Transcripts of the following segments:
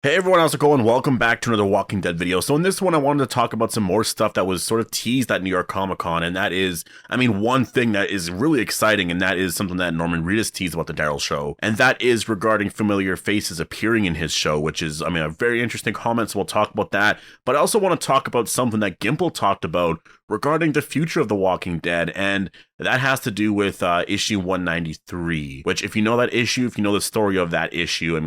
Hey everyone, how's it going? Welcome back to another Walking Dead video. So in this one, I wanted to talk about some more stuff that was sort of teased at New York Comic Con, and that is, one thing that is really exciting, and that is something that Norman Reedus teased about the Daryl show, and that is regarding familiar faces appearing in his show, which is, a very interesting comment, so we'll talk about that. But I also want to talk about something that Gimple talked about regarding the future of The Walking Dead, and that has to do with issue 193, which if you know that issue, if you know the story of that issue,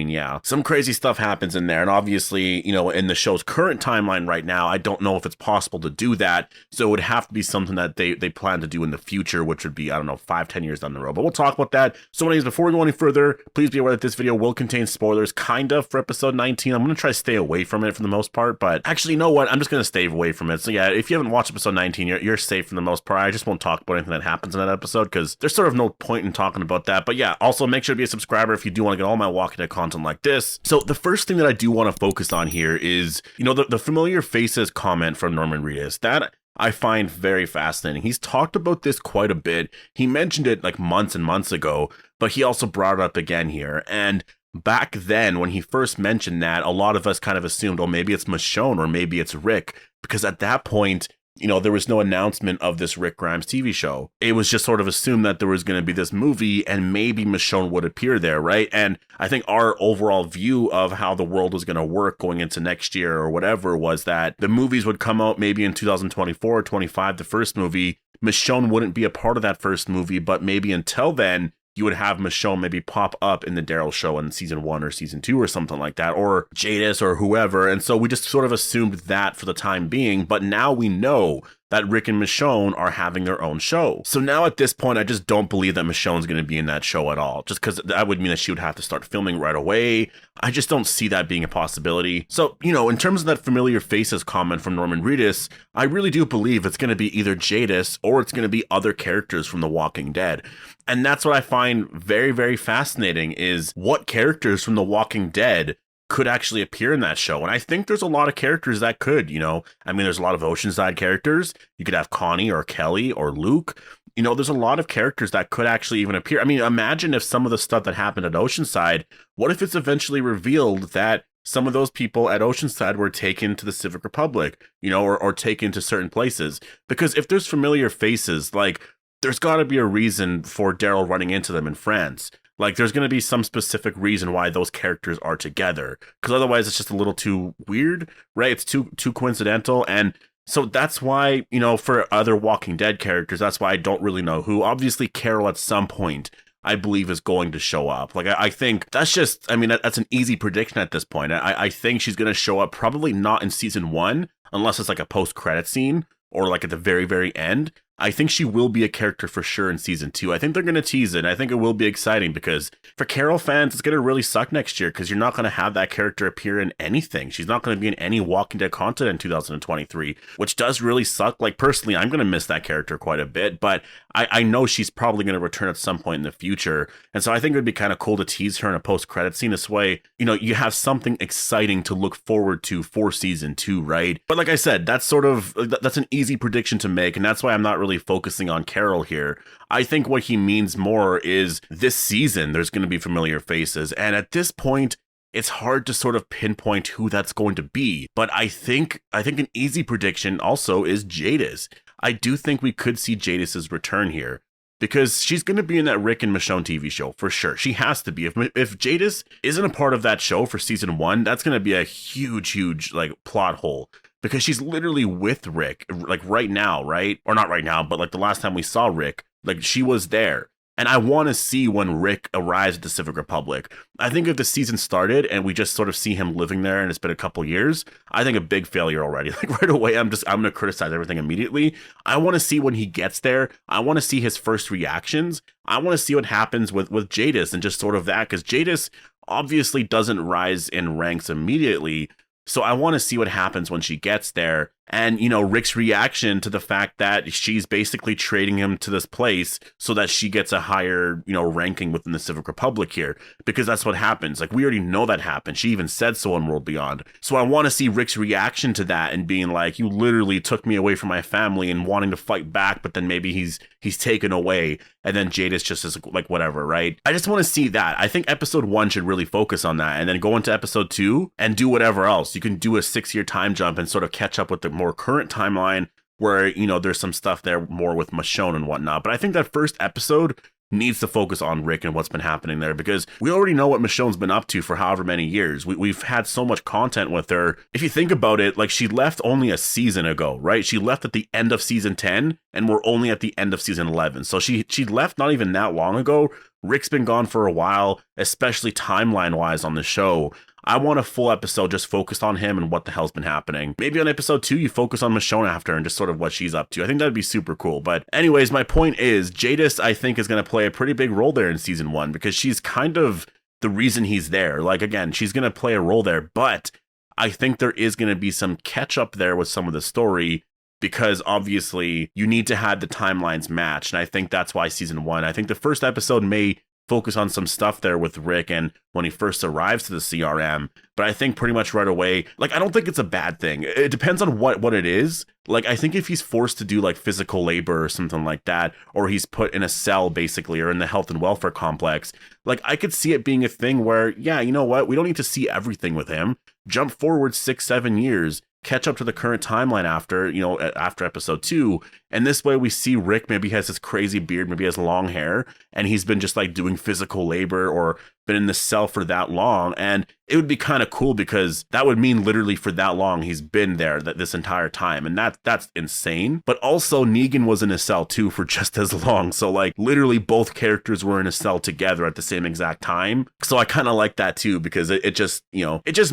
some crazy stuff happens in there. And obviously, in the show's current timeline right now, I don't know if it's possible to do that. So it would have to be something that they plan to do in the future, which would be, 5-10 years down the road. But we'll talk about that. So anyways, before we go any further, please be aware that this video will contain spoilers, for episode 19. I'm going to try to stay away from it for the most part, but actually, you know what? I'm just going to stay away from it. So yeah, if you haven't watched episode 19, you're safe for the most part. I just won't talk about anything that happens in that episode because there's sort of no point in talking about that. But yeah, also make sure to be a subscriber if you do want to get all my Walking Dead content like this. So the first thing that I do want to focus on here is, the familiar faces comment from Norman Reedus. That I find very fascinating. He's talked about this quite a bit. He mentioned it like months and months ago, but he also brought it up again here. And back then, when he first mentioned that, a lot of us kind of assumed, oh, maybe it's Michonne or maybe it's Rick, because at that point, there was no announcement of this Rick Grimes TV show. It was just sort of assumed that there was going to be this movie and maybe Michonne would appear there, right? And I think our overall view of how the world was going to work going into next year or whatever was that the movies would come out maybe in 2024 or 25, the first movie. Michonne wouldn't be a part of that first movie, but maybe until then, you would have Michonne maybe pop up in the Daryl show in season 1 or season 2 or something like that, or Jadis or whoever. And so we just sort of assumed that for the time being, but now we know that Rick and Michonne are having their own show. So now at this point, I just don't believe that Michonne's going to be in that show at all, just because that would mean that she would have to start filming right away. I just don't see that being a possibility. So, in terms of that familiar faces comment from Norman Reedus, I really do believe it's going to be either Jadis or it's going to be other characters from The Walking Dead. And that's what I find very, very fascinating is what characters from The Walking Dead could actually appear in that show. And I think there's a lot of characters that could, there's a lot of Oceanside characters. You could have Connie or Kelly or Luke. There's a lot of characters that could actually even appear. Imagine if some of the stuff that happened at Oceanside, what if it's eventually revealed that some of those people at Oceanside were taken to the Civic Republic, or taken to certain places? Because if there's familiar faces, like, there's got to be a reason for Daryl running into them in France. Like, there's going to be some specific reason why those characters are together, because otherwise it's just a little too weird, right? It's too coincidental. And so that's why, for other Walking Dead characters, that's why I don't really know who. Obviously, Carol at some point, I believe, is going to show up. Like, I think that's just, that's an easy prediction at this point. I think she's going to show up probably not in season 1, unless it's like a post-credit scene or like at the very, very end. I think she will be a character for sure in season 2. I think they're going to tease it. And I think it will be exciting because for Carol fans, it's going to really suck next year because you're not going to have that character appear in anything. She's not going to be in any Walking Dead content in 2023, which does really suck. Like, personally, I'm going to miss that character quite a bit, but I know she's probably going to return at some point in the future. And so I think it would be kind of cool to tease her in a post-credit scene. This way, you have something exciting to look forward to for season 2, right? But like I said, that's an easy prediction to make. And that's why I'm not really focusing on Carol here. I think what he means more is this season there's going to be familiar faces, and at this point it's hard to sort of pinpoint who that's going to be. But I think an easy prediction also is Jadis. I do think we could see Jadis's return here because she's going to be in that Rick and Michonne TV show for sure. She has to be. If Jadis isn't a part of that show for season 1, that's going to be a huge like plot hole. Because she's literally with Rick, like right now, right? Or not right now, but like the last time we saw Rick, like she was there. And I want to see when Rick arrives at the Civic Republic. I think if the season started and we just sort of see him living there and it's been a couple years, I think a big failure already. Like right away, I'm going to criticize everything immediately. I want to see when he gets there. I want to see his first reactions. I want to see what happens with Jadis and just sort of that. Because Jadis obviously doesn't rise in ranks immediately. So I want to see what happens when she gets there. And, Rick's reaction to the fact that she's basically trading him to this place so that she gets a higher, ranking within the Civic Republic here, because that's what happens. Like, we already know that happened. She even said so in World Beyond. So I want to see Rick's reaction to that and being like, you literally took me away from my family, and wanting to fight back, but then maybe he's taken away. And then Jadis just is like, whatever, right? I just want to see that. I think episode 1 should really focus on that, and then go into episode 2 and do whatever else. You can do a 6-year time jump and sort of catch up with the more current timeline where, there's some stuff there more with Michonne and whatnot. But I think that first episode needs to focus on Rick and what's been happening there, because we already know what Michonne's been up to for however many years. We've had so much content with her. If you think about it, like, she left only a season ago, right? She left at the end of season 10, and we're only at the end of season 11. So she left not even that long ago. Rick's been gone for a while, especially timeline-wise on the show. I want a full episode just focused on him and what the hell's been happening. Maybe on episode 2, you focus on Michonne after and just sort of what she's up to. I think that'd be super cool. But anyways, my point is, Jadis, I think, is going to play a pretty big role there in season 1, because she's kind of the reason he's there. Like, again, she's going to play a role there, but I think there is going to be some catch up there with some of the story, because obviously you need to have the timelines match. And I think that's why season 1, I think the first episode may focus on some stuff there with Rick and when he first arrives to the CRM. But I think pretty much right away, like, I don't think it's a bad thing. It depends on what it is. Like, I think if he's forced to do like physical labor or something like that, or he's put in a cell basically, or in the health and welfare complex, like, I could see it being a thing where, yeah, you know what? We don't need to see everything with him. Jump forward 6-7 years, catch up to the current timeline after episode 2, and this way we see Rick maybe has this crazy beard, maybe has long hair, and he's been just like doing physical labor or been in the cell for that long. And it would be kind of cool, because that would mean literally for that long he's been there this entire time, and that's insane. But also Negan was in a cell too for just as long, so like literally both characters were in a cell together at the same exact time. So I kind of like that too, because it just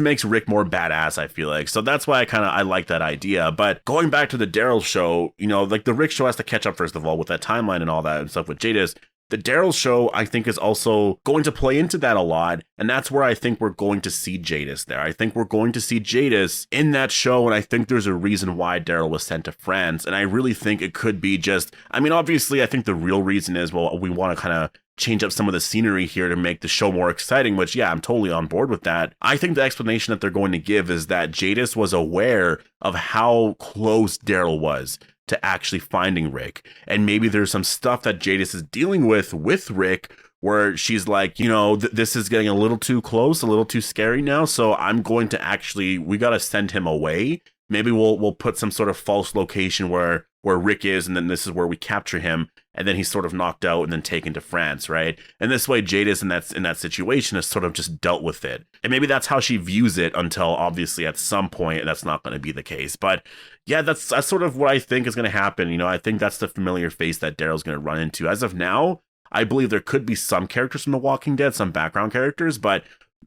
makes Rick more badass, I feel like. So that's why I like that idea. But going back to the Daryl show, like, the Rick show has to catch up first of all with that timeline and all that and stuff with Jadis. The Daryl show, I think, is also going to play into that a lot, and that's where I think we're going to see Jadis there. I think we're going to see Jadis in that show, and I think there's a reason why Daryl was sent to France, and I really think it could be just, I mean, obviously, I think the real reason is, well, we want to kind of change up some of the scenery here to make the show more exciting, which, yeah, I'm totally on board with that. I think the explanation that they're going to give is that Jadis was aware of how close Daryl was to actually finding Rick. And maybe there's some stuff that Jadis is dealing with Rick, where she's like, this is getting a little too close, a little too scary now. So I'm going to we got to send him away. Maybe we'll put some sort of false location where Rick is, and then this is where we capture him, and then he's sort of knocked out and then taken to France, right? And this way Jadis in that situation has sort of just dealt with it. And maybe that's how she views it, until obviously at some point that's not going to be the case. But yeah, that's sort of what I think is going to happen. I think that's the familiar face that Daryl's going to run into. As of now, I believe there could be some characters from The Walking Dead, some background characters, but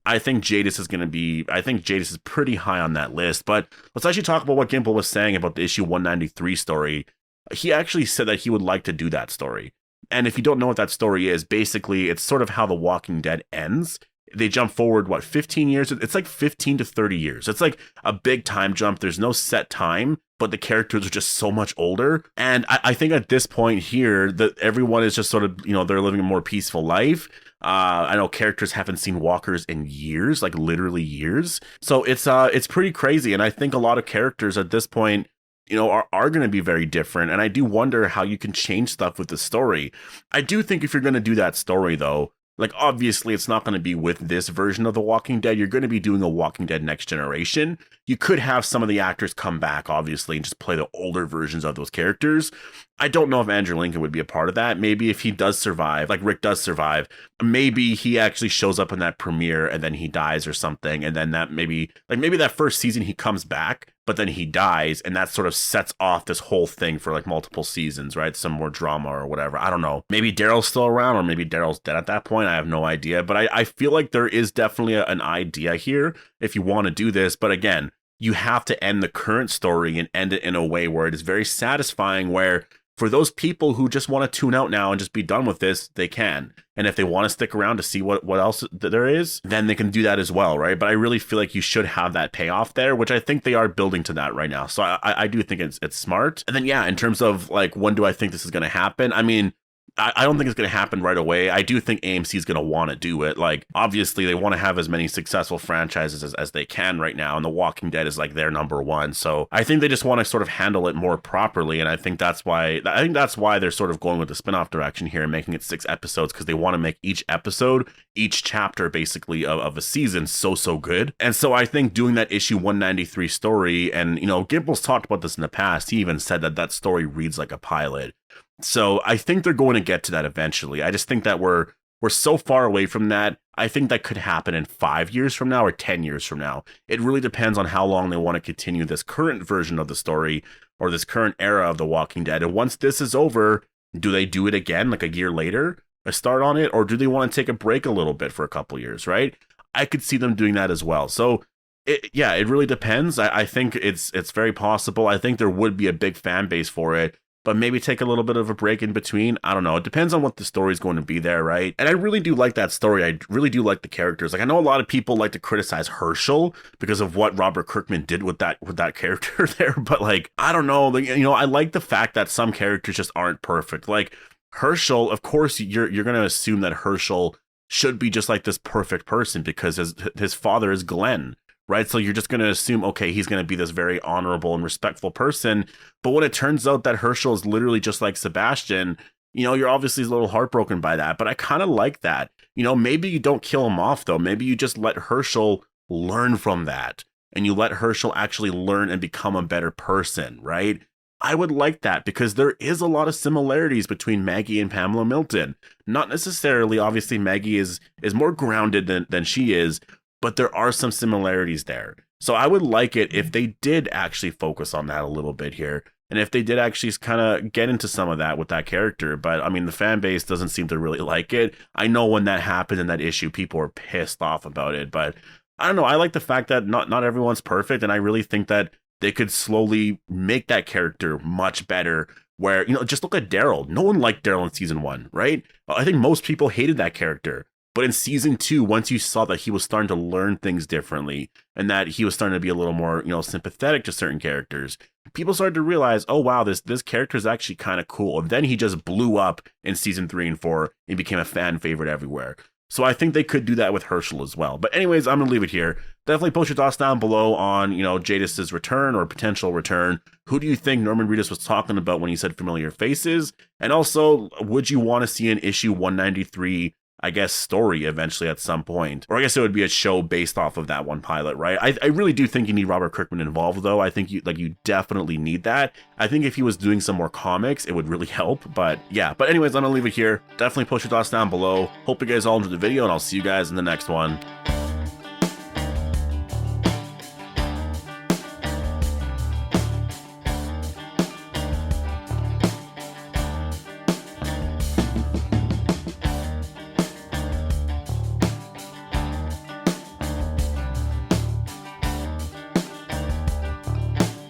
I think Jadis is pretty high on that list. But let's actually talk about what Gimple was saying about the issue 193 story. He actually said that he would like to do that story. And if you don't know what that story is, basically it's sort of how The Walking Dead ends. They jump forward, 15 years? It's like 15 to 30 years. It's like a big time jump. There's no set time, but the characters are just so much older. And I think at this point here, that everyone is just sort of, they're living a more peaceful life. I know characters haven't seen walkers in years, like literally years. So it's pretty crazy. And I think a lot of characters at this point, are going to be very different. And I do wonder how you can change stuff with the story. I do think if you're going to do that story, though, like, obviously, it's not going to be with this version of The Walking Dead. You're going to be doing a Walking Dead Next Generation. You could have some of the actors come back, obviously, and just play the older versions of those characters. I don't know if Andrew Lincoln would be a part of that. Maybe if he does survive, like Rick does survive, maybe he actually shows up in that premiere and then he dies or something. And then that maybe that first season he comes back, but then he dies, and that sort of sets off this whole thing for like multiple seasons, right? Some more drama or whatever. I don't know. Maybe Daryl's still around, or maybe Daryl's dead at that point. I have no idea. But I feel like there is definitely an idea here if you want to do this. But again, you have to end the current story and end it in a way where it is very satisfying, where for those people who just want to tune out now and just be done with this, they can. And if they want to stick around to see what else there is, then they can do that as well, right? But I really feel like you should have that payoff there, which I think they are building to that right now. So I do think it's smart. And then, yeah, in terms of like, when do I think this is going to happen? I mean, I don't think it's going to happen right away. I do think AMC is going to want to do it. Like, obviously, they want to have as many successful franchises as they can right now, and The Walking Dead is like their #1. So I think they just want to sort of handle it more properly, and I think that's why they're sort of going with the spin-off direction here and making it 6 episodes, because they want to make each episode, each chapter basically of a season so good. And so I think doing that issue 193 story, and you know, Gimple's talked about this in the past. He even said that story reads like a pilot. So I think they're going to get to that eventually. I just think that we're so far away from that. I think that could happen in 5 years from now or 10 years from now. It really depends on how long they want to continue this current version of the story or this current era of The Walking Dead. And once this is over, do they do it again like a year later, a start on it? Or do they want to take a break a little bit for a couple years, right? I could see them doing that as well. So it really depends. I think it's very possible. I think there would be a big fan base for it, but maybe take a little bit of a break in between. I don't know. It depends on what the story is going to be there, right? And I really do like that story. I really do like the characters. Like, I know a lot of people like to criticize Herschel because of what Robert Kirkman did with that character there, but like, I don't know. Like, you know, I like the fact that some characters just aren't perfect. Like Herschel, of course, you're going to assume that Herschel should be just like this perfect person because his father is Glenn. Right. So you're just going to assume, OK, he's going to be this very honorable and respectful person. But when it turns out that Herschel is literally just like Sebastian, you know, you're obviously a little heartbroken by that. But I kind of like that. You know, maybe you don't kill him off, though. Maybe you just let Herschel learn from that and you let Herschel actually learn and become a better person. Right. I would like that because there is a lot of similarities between Maggie and Pamela Milton. Not necessarily. Obviously, Maggie is more grounded than she is. But there are some similarities there. So I would like it if they did actually focus on that a little bit here. And if they did actually kind of get into some of that with that character. But I mean, the fan base doesn't seem to really like it. I know when that happened in that issue, people were pissed off about it. But I don't know. I like the fact that not everyone's perfect. And I really think that they could slowly make that character much better. Where, you know, just look at Daryl. No one liked Daryl in season 1, right? I think most people hated that character. But in season 2, once you saw that he was starting to learn things differently and that he was starting to be a little more, you know, sympathetic to certain characters, people started to realize, oh, wow, this character is actually kind of cool. And then he just blew up in season 3 and 4 and became a fan favorite everywhere. So I think they could do that with Herschel as well. But anyways, I'm going to leave it here. Definitely post your thoughts down below on, you know, Jadis's return or potential return. Who do you think Norman Reedus was talking about when he said familiar faces? And also, would you want to see an issue 193 I guess, story eventually at some point? Or I guess it would be a show based off of that one pilot, right? I really do think you need Robert Kirkman involved, though. I think you definitely need that. I think if he was doing some more comics, it would really help. But yeah, but anyways, I'm gonna leave it here. Definitely post your thoughts down below. Hope you guys all enjoyed the video, and I'll see you guys in the next one.